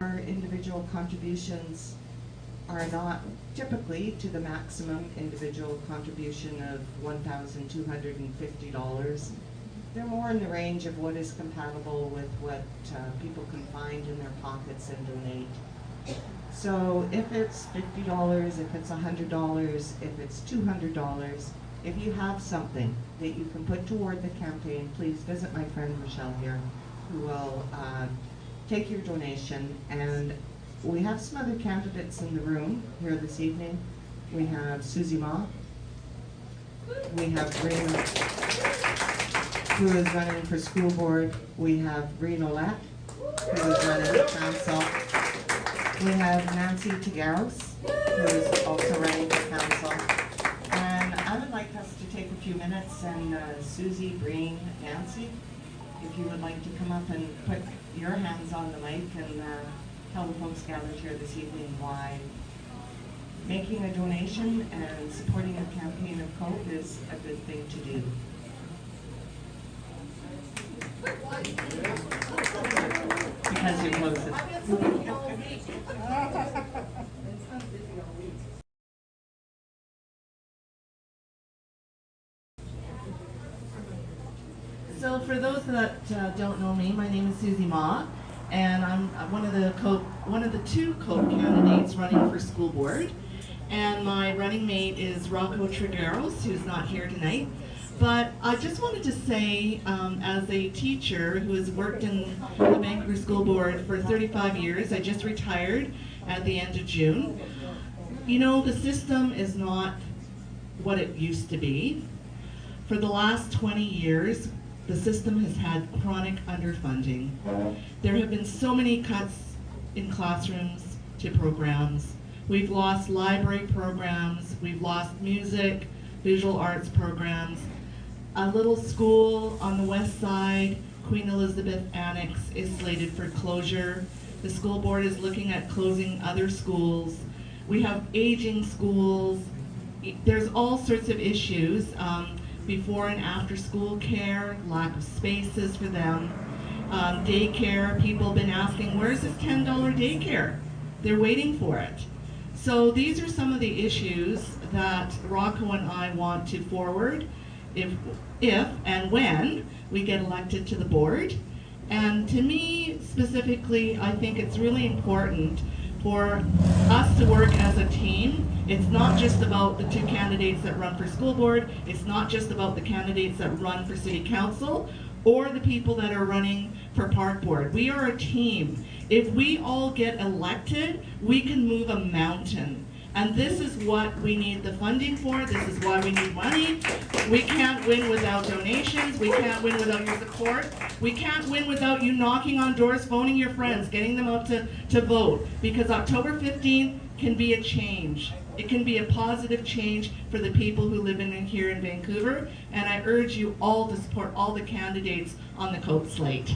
our individual contributions are not typically to the maximum individual contribution of $1,250. They're more in the range of what is compatible with what people can find in their pockets and donate. So if it's $50, if it's $100, if it's $200, if you have something that you can put toward the campaign, please visit my friend Michelle here, who will take your donation. And we have some other candidates in the room here this evening. We have Susie Ma. We have Rena, who is running for school board. We have Rena Lett, who is running for council. We have Nancy Tagaros, who is also running for council. And I would like us to take a few minutes and Susie, Breen, Nancy, if you would like to come up and put your hands on the mic and tell the folks gathered here this evening why making a donation and supporting a campaign of COPE is a good thing to do. Because you're closest. So for those that don't know me, my name is Susie Ma, and I'm one of the two COPE candidates running for school board. And my running mate is Rocco Trigueros, who's not here tonight. But I just wanted to say, as a teacher who has worked in the Vancouver School Board for 35 years, I just retired at the end of June. You know, the system is not what it used to be. For the last 20 years, the system has had chronic underfunding. There have been so many cuts in classrooms to programs. We've lost library programs, we've lost music, visual arts programs. A little school on the west side, Queen Elizabeth Annex, is slated for closure. The school board is looking at closing other schools. We have aging schools. There's all sorts of issues. Before and after school care, lack of spaces for them. Daycare, people have been asking, where's this $10 daycare? They're waiting for it. So these are some of the issues that Rocco and I want to forward if and when we get elected to the board. And to me, specifically, I think it's really important for us to work as a team. It's not just about the two candidates that run for school board. It's not just about the candidates that run for city council or the people that are running for park board. We are a team. If we all get elected, we can move a mountain. And this is what we need the funding for. This is why we need money. We can't win without donations. We can't win without your support. We can't win without you knocking on doors, phoning your friends, getting them out to vote. Because October 15th can be a change. It can be a positive change for the people who live here in Vancouver. And I urge you all to support all the candidates on the COPE slate.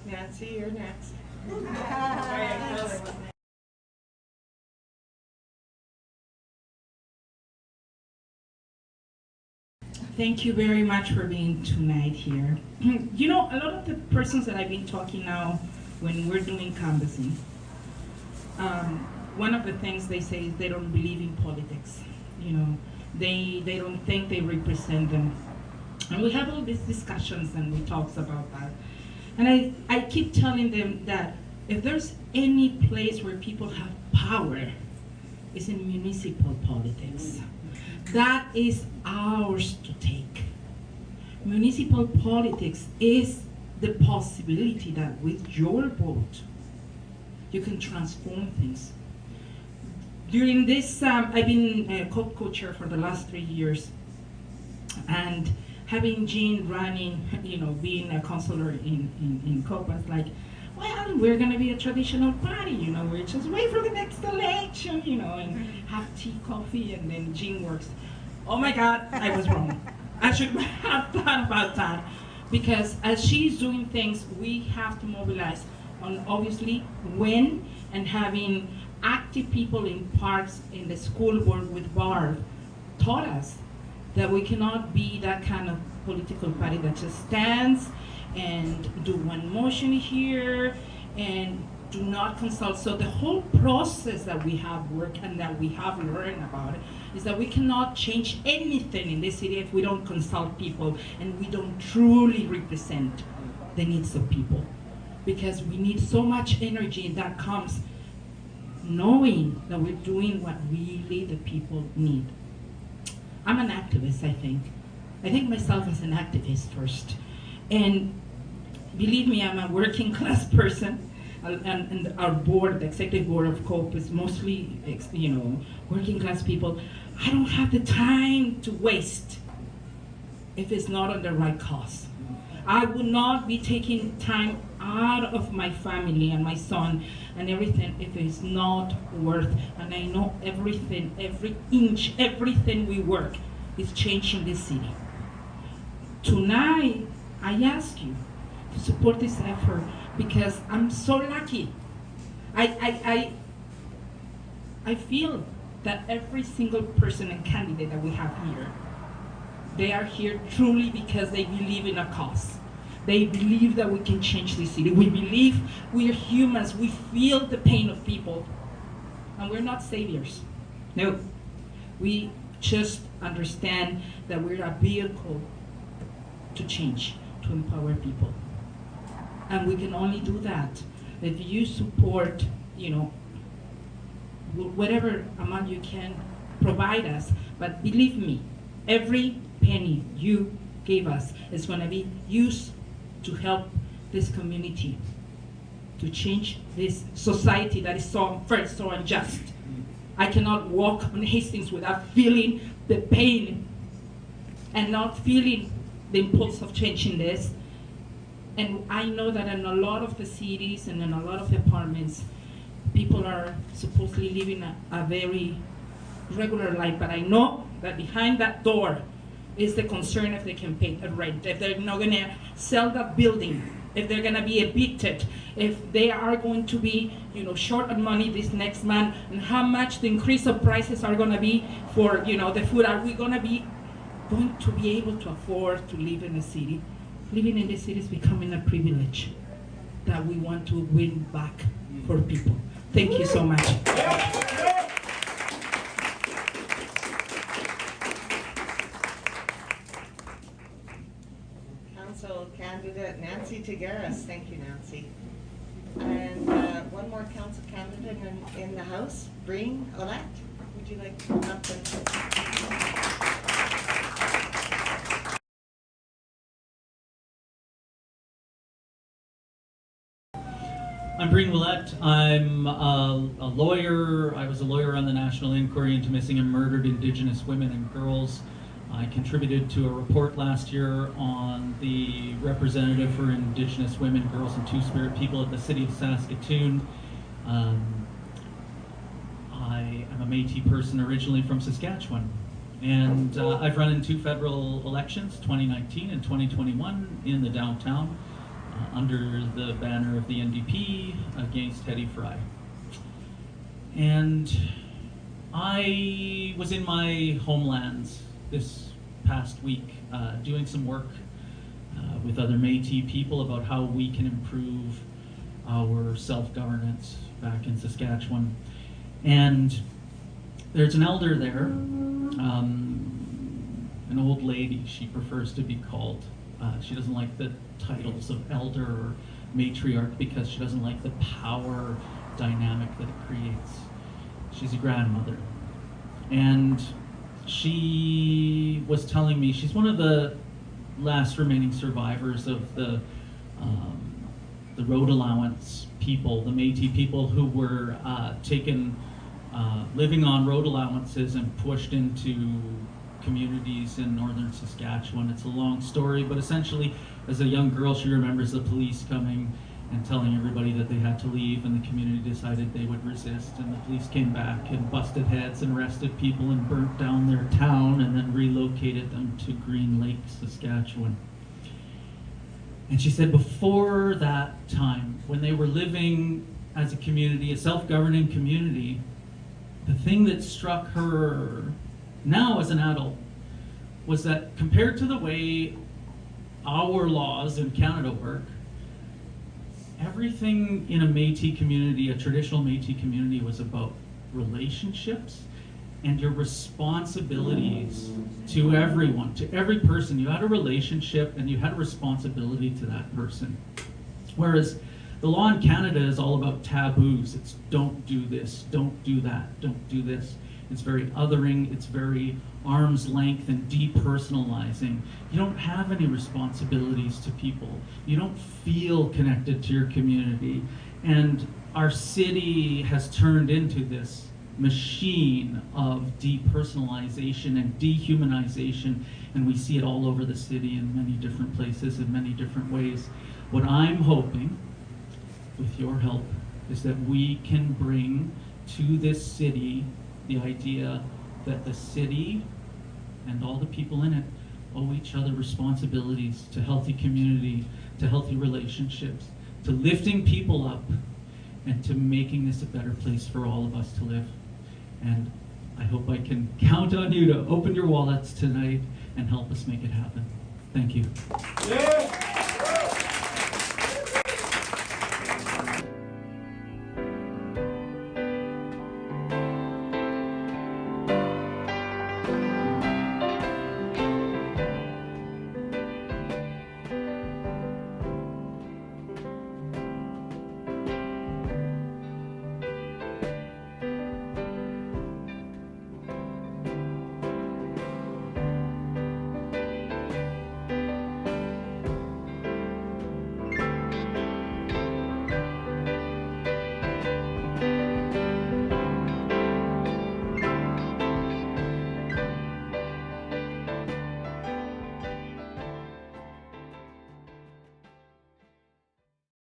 Nancy, you're next. Thank you very much for being tonight here. You know, a lot of the persons that I've been talking now when we're doing canvassing, one of the things they say is they don't believe in politics. You know, they don't think they represent them. And we have all these discussions and we talk about that. And I keep telling them that if there's any place where people have power, it's in municipal politics. That is ours to take. Municipal politics is the possibility that with your vote, you can transform things. During this, I've been a COPE co-chair for the last 3 years, and having Jean running, you know, being a councillor in COPE, I was like, well, we're going to be a traditional party, you know, we're just wait for the next election, you know, and have tea, coffee, and then Jean works. Oh my God, I was wrong. I should have thought about that, because as she's doing things, we have to mobilize on obviously when and having active people in parks in the school board with Barb taught us that we cannot be that kind of political party that just stands and do one motion here and do not consult. So the whole process that we have worked and that we have learned about it is that we cannot change anything in this city if we don't consult people and we don't truly represent the needs of people. Because we need so much energy that comes knowing that we're doing what really the people need. I'm an activist, I think. I think myself as an activist first. And believe me, I'm a working class person. And our board, the executive board of COPE, is mostly, working class people. I don't have the time to waste if it's not on the right cause. I would not be taking time out of my family and my son and everything if it's not worth. And I know everything, every inch, everything we work is changing this city. Tonight, I ask you to support this effort because I'm so lucky. I feel that every single person and candidate that we have here, they are here truly because they believe in a cause. They believe that we can change this city. We believe we are humans. We feel the pain of people. And we're not saviors. No. We just understand that we're a vehicle to change, to empower people. And we can only do that if you support, whatever amount you can provide us. But believe me, every penny you gave us is going to be used to help this community, to change this society that is so unjust. I cannot walk on Hastings without feeling the pain and not feeling the impulse of changing this. And I know that in a lot of the cities and in a lot of apartments, people are supposedly living a very regular life, but I know that behind that door is the concern if they can pay the rent, if they're not gonna sell the building, if they're gonna be evicted, if they are going to be, short on money this next month, and how much the increase of prices are gonna be for, the food. Are we going to be able to afford to live in a city? Living in this city is becoming a privilege that we want to win back for people. Thank you so much. Council candidate Nancy Tigueras. Thank you, Nancy. And one more council candidate in the House, Breen-elect. Would you like to come up and... I'm Breen Willett. I'm a lawyer. I was a lawyer on the National Inquiry into Missing and Murdered Indigenous Women and Girls. I contributed to a report last year on the representative for Indigenous women, girls, and Two-Spirit people at the City of Saskatoon. I am a Métis person originally from Saskatchewan. And I've run in 2 federal elections, 2019 and 2021, in the downtown. Under the banner of the NDP against Hetty Fry. And I was in my homelands this past week doing some work with other Métis people about how we can improve our self-governance back in Saskatchewan. And there's an elder there, an old lady, she prefers to be called. She doesn't like the titles of elder or matriarch because she doesn't like the power dynamic that it creates. She's a grandmother. And she was telling me she's one of the last remaining survivors of the road allowance people, the Métis people who were taken, living on road allowances and pushed into communities in northern Saskatchewan. It's a long story, but essentially, as a young girl, she remembers the police coming and telling everybody that they had to leave, and the community decided they would resist, and the police came back and busted heads and arrested people and burnt down their town and then relocated them to Green Lake, Saskatchewan. And she said before that time, when they were living as a community, a self-governing community, the thing that struck her now as an adult was that compared to the way our laws in Canada work, everything in a Métis community, a traditional Métis community, was about relationships and your responsibilities to everyone, to every person. You had a relationship and you had a responsibility to that person. Whereas the law in Canada is all about taboos. It's don't do this, don't do that, don't do this. It's very othering, it's very arm's length and depersonalizing. You don't have any responsibilities to people. You don't feel connected to your community. And our city has turned into this machine of depersonalization and dehumanization, and we see it all over the city in many different places, in many different ways. What I'm hoping, with your help, is that we can bring to this city the idea that the city and all the people in it owe each other responsibilities to healthy community, to healthy relationships, to lifting people up, and to making this a better place for all of us to live. And I hope I can count on you to open your wallets tonight and help us make it happen. Thank you. Yeah.